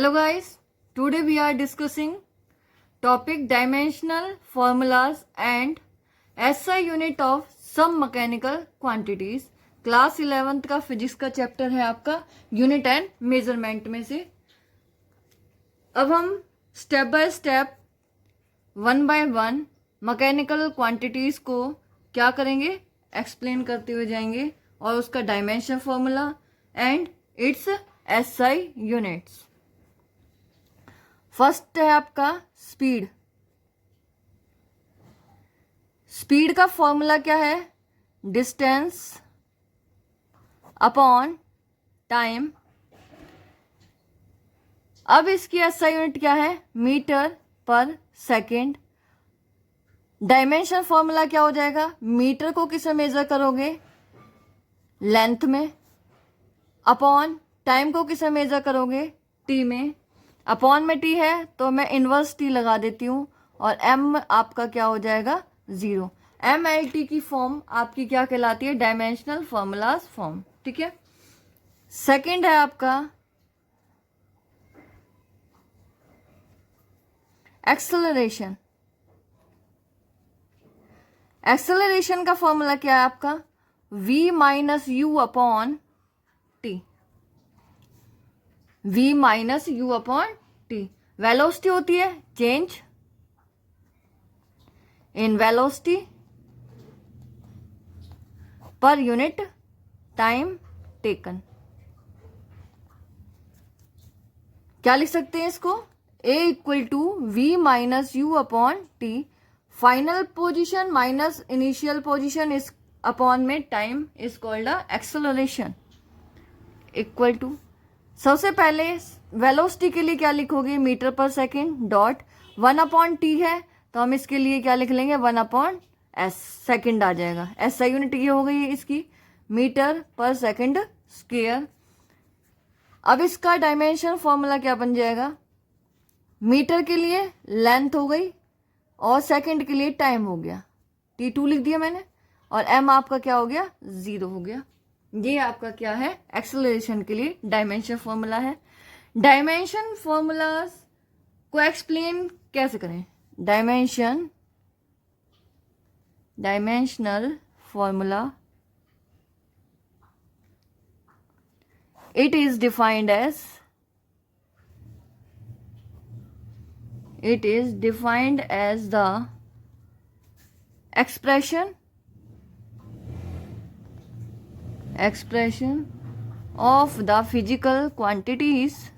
Hello guys, today we are discussing topic dimensional formulas and SI unit of some mechanical quantities. Class 11th का physics का chapter है आपका unit and measurement में से। अब हम step by step one by one mechanical quantities को क्या करेंगे, एक्सप्लेन करते हुए जाएंगे और उसका dimension formula and it's SI units. First है आपका स्पीड। स्पीड का फॉर्मूला क्या है? Distance upon time. अब इसकी एसआई यूनिट क्या है? मीटर पर सेकेंड। डायमेंशन फॉर्मूला क्या हो जाएगा? मीटर को किसमें मेजर करोगे? लेंथ में। अपॉन टाइम को किसमें मेजर करोगे? टी में। अपॉन में टी है तो मैं इनवर्स टी लगा देती हूँ और एम आपका क्या हो जाएगा? 0। एम एल टी की फॉर्म आपकी क्या कहलाती है? Dimensional formulas form. ठीक है। सेकंड है आपका एक्सेलरेशन। एक्सेलरेशन का फॉर्मूला क्या है आपका? v minus u upon t. v minus u upon t. Velocity होती है change in velocity per unit time taken. क्या लिख सकते हैं इसको? a equal to v minus u upon t. Final position minus initial position इस upon में time is called acceleration. Equal to सबसे पहले वेलोसिटी के लिए क्या लिखोगे? मीटर पर सेकेंड डॉट 1 अपॉन टी है तो हम इसके लिए क्या लिख लेंगे? 1 अपॉन एस। सेकेंड आ जाएगा। एस आई यूनिट ये हो गई इसकी मीटर पर सेकेंड स्क्वायर। अब इसका डायमेंशन फॉर्मूला क्या बन जाएगा? मीटर के लिए लेंथ हो गई और सेकंड के लिए टाइम हो गया। T2 लिख दिया मैंने और m आपका क्या हो गया? 0 हो गया। ये आपका क्या है? एक्सेलरेशन के लिए डायमेंशन फॉर्मूला है। डायमेंशन फॉर्मूलाज को एक्सप्लेन कैसे करें? Dimensional formula it is defined as the expression of the physical quantities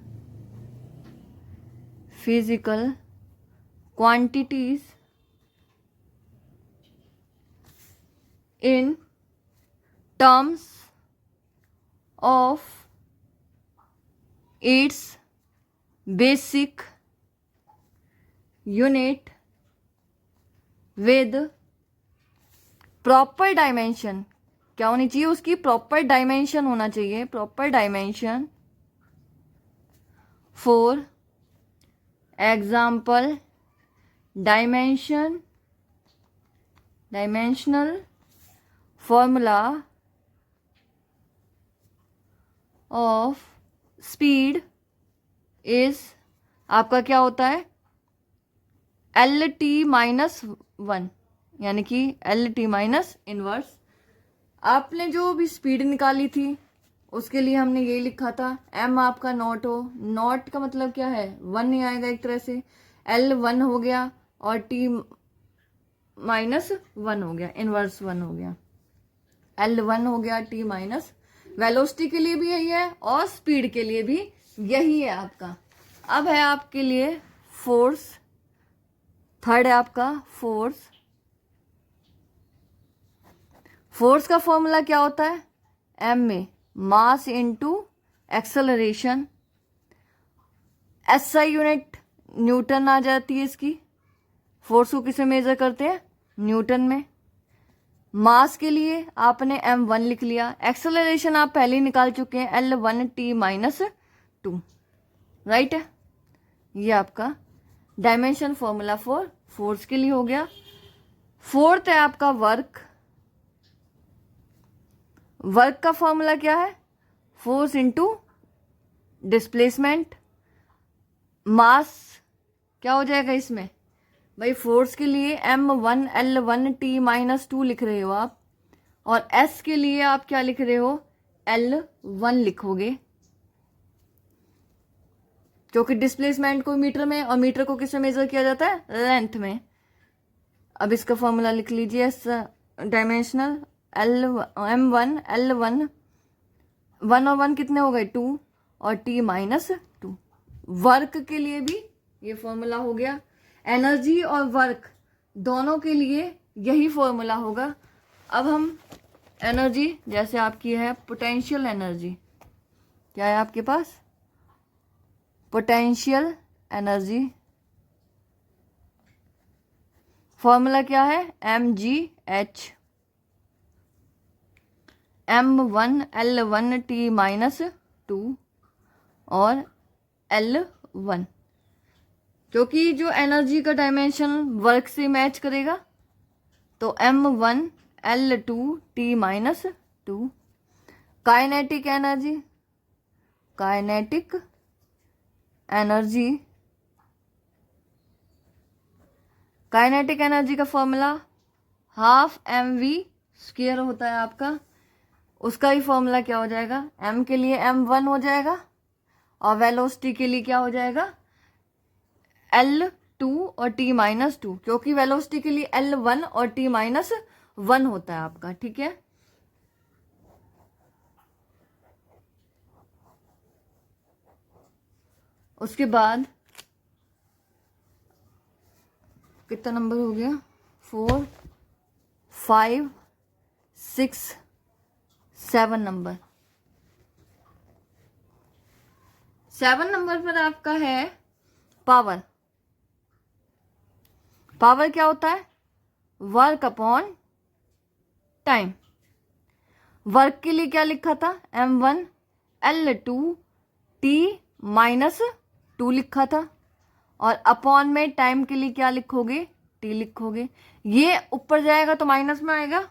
in terms of its basic unit with proper dimension। क्या होनी चाहिए उसकी? प्रॉपर डायमेंशन होना चाहिए। Proper dimension. For example dimensional formula of speed is आपका क्या होता है? एल टी माइनस 1 यानी कि एल टी माइनस इनवर्स। आपने जो भी स्पीड निकाली थी उसके लिए हमने ये लिखा था एम आपका नॉट हो। नॉट का मतलब क्या है? 1 नहीं आएगा एक तरह से। एल 1 हो गया और टी माइनस 1 हो गया, इनवर्स 1 हो गया। एल 1 हो गया, टी माइनस। वेलोसिटी के लिए भी यही है और स्पीड के लिए भी यही है आपका। अब है आपके लिए फोर्स। थर्ड है आपका फोर्स। फोर्स का फॉर्मूला क्या होता है? एम में mass into acceleration. SI unit newton आ जाती है इसकी। फोर्स को किसे मेजर करते हैं? न्यूटन में। मास के लिए आपने m1 लिख लिया। एक्सेलरेशन आप पहले ही निकाल चुके हैं, L1 t माइनस 2। राइट है। ये आपका डायमेंशन फॉर्मूला फॉर फोर्स के लिए हो गया। फोर्थ है आपका वर्क। वर्क का फॉर्मूला क्या है? Force into displacement. मास क्या हो जाएगा इसमें भाई, फोर्स के लिए m1L1T-2 लिख रहे हो आप, और s के लिए आप क्या लिख रहे हो, L1 लिखोगे, क्योंकि डिस्प्लेसमेंट को मीटर में और मीटर को किस में मेजर किया जाता है, लेंथ में। अब इसका फॉर्मूला लिख लीजिए, डायमेंशनल m1L1, 1 और 1 कितने हो गए, 2, और T-2। वर्क के लिए भी ये फॉर्मूला हो गया, एनर्जी और वर्क दोनों के लिए यही फॉर्मूला होगा। अब हम एनर्जी, जैसे आपकी है पोटेंशियल एनर्जी, क्या है आपके पास, पोटेंशियल एनर्जी, फॉर्मूला क्या है, mgh, m1L1T-2 और L1, क्योंकि जो एनर्जी का डायमेंशन वर्क से मैच करेगा, तो m1L2T-2। Kinetic energy, kinetic energy, kinetic energy का फॉर्मूला हाफ mv² होता है आपका, उसका ही फॉर्मूला क्या हो जाएगा, m के लिए m1 हो जाएगा, और वेलोसिटी के लिए क्या हो जाएगा, L2 और T-2, क्योंकि वेलोसिटी के लिए L1 और T-1 होता है आपका, ठीक है। उसके बाद कितना नंबर हो गया, 4, 5, 6, 7 नंबर। 7 नंबर पर आपका है पावर। पावर क्या होता है, वर्क अपॉन टाइम। वर्क के लिए क्या लिखा था, m1L2T-2 लिखा था, और अपॉन में टाइम के लिए क्या लिखोगे, t लिखोगे। ये ऊपर जाएगा तो माइनस में आएगा,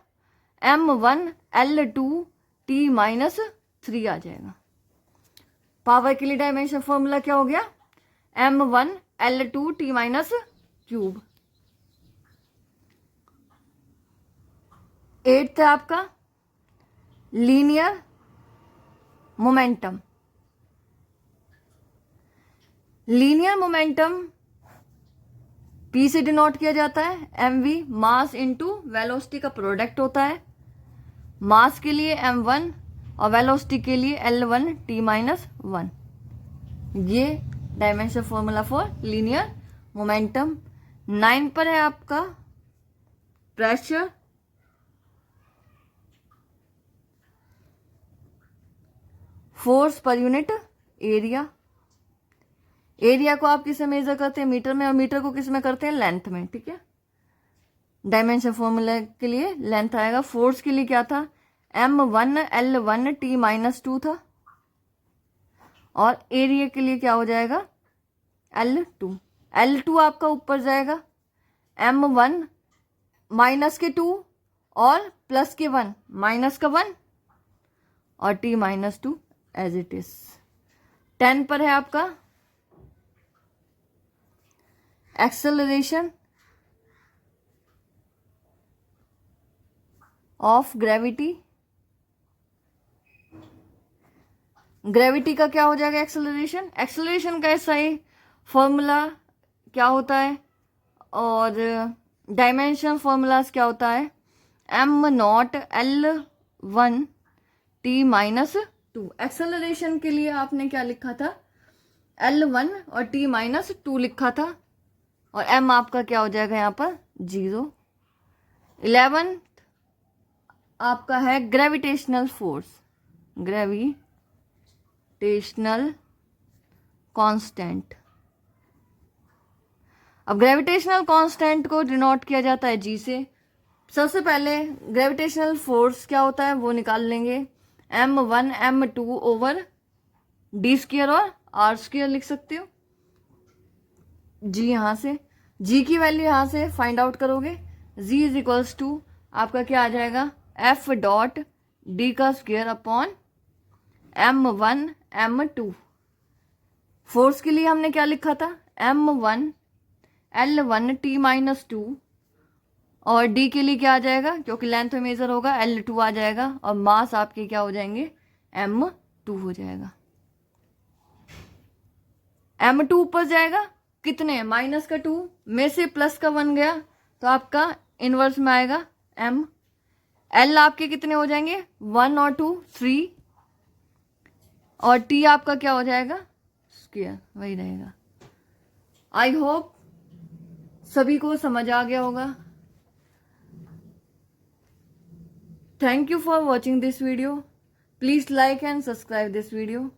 m1L2T-3 आ जाएगा। पावर के लिए डायमेंशन फॉर्मूला क्या हो गया, m1L2T-3। 8th है आपका linear momentum. Linear momentum P से डिनोट किया जाता है, mv मास इनटू वेलोसिटी का प्रोडक्ट होता है। मास के लिए m1 और वेलोसिटी के लिए L1T-1। ये dimension formula for linear momentum. 9 पर है आपका pressure. Force per unit area. Area को आप किससे मेजर करते हैं, मीटर में, और मीटर को किस में करते हैं, लेंथ में, ठीक है। डायमेंशन फॉर्मूला के लिए लेंथ आएगा। फोर्स के लिए क्या था, m1L1T-2 था, और एरिया के लिए क्या हो जाएगा, L2। L2 आपका ऊपर जाएगा, m1 माइनस के 2 और प्लस के 1, माइनस का 1 और T-2 एज इट इज। 10 पर है आपका एक्सेलरेशन ऑफ ग्रेविटी। ग्रेविटी का क्या हो जाएगा, एक्सेलरेशन। एक्सेलरेशन का ऐसा ही फॉर्मूला क्या होता है, और डायमेंशन फॉर्मूलाज क्या होता है, m0L1T-2। एक्सेलरेशन के लिए आपने क्या लिखा था, L1 और T-2 लिखा था, और m आपका क्या हो जाएगा यहाँ पर 0। 11 आपका है ग्रेविटेशनल फोर्स, ग्रेविटेशनल कांस्टेंट। अब ग्रेविटेशनल कांस्टेंट को डिनोट किया जाता है जी से। सबसे पहले ग्रेविटेशनल फोर्स क्या होता है वो निकाल लेंगे, m1 m2 ओवर d² और r² लिख सकते हो। जी यहाँ से, जी की वैल्यू यहाँ से फाइंड आउट करोगे, z इज इक्वल्स टू आपका क्या आ जाएगा, f.d² upon m1 m2। Force के लिए हमने क्या लिखा था, M1 L1 T माइनस 2, और D के लिए क्या आ जाएगा, जो कि लेंथ में मेजर होगा, L2 आ जाएगा, और मास आपके क्या हो जाएंगे, M2 हो जाएगा। M2 ऊपर जाएगा, कितने, माइनस का 2 में से प्लस का 1 गया, तो आपका इनवर्स में आएगा M। L आपके कितने हो जाएंगे, 1 और 2 3, और T आपका क्या हो जाएगा, स्क्वायर, वही रहेगा। आई होप सभी को समझ आ गया होगा। Thank you for watching this video. Please like and subscribe this video.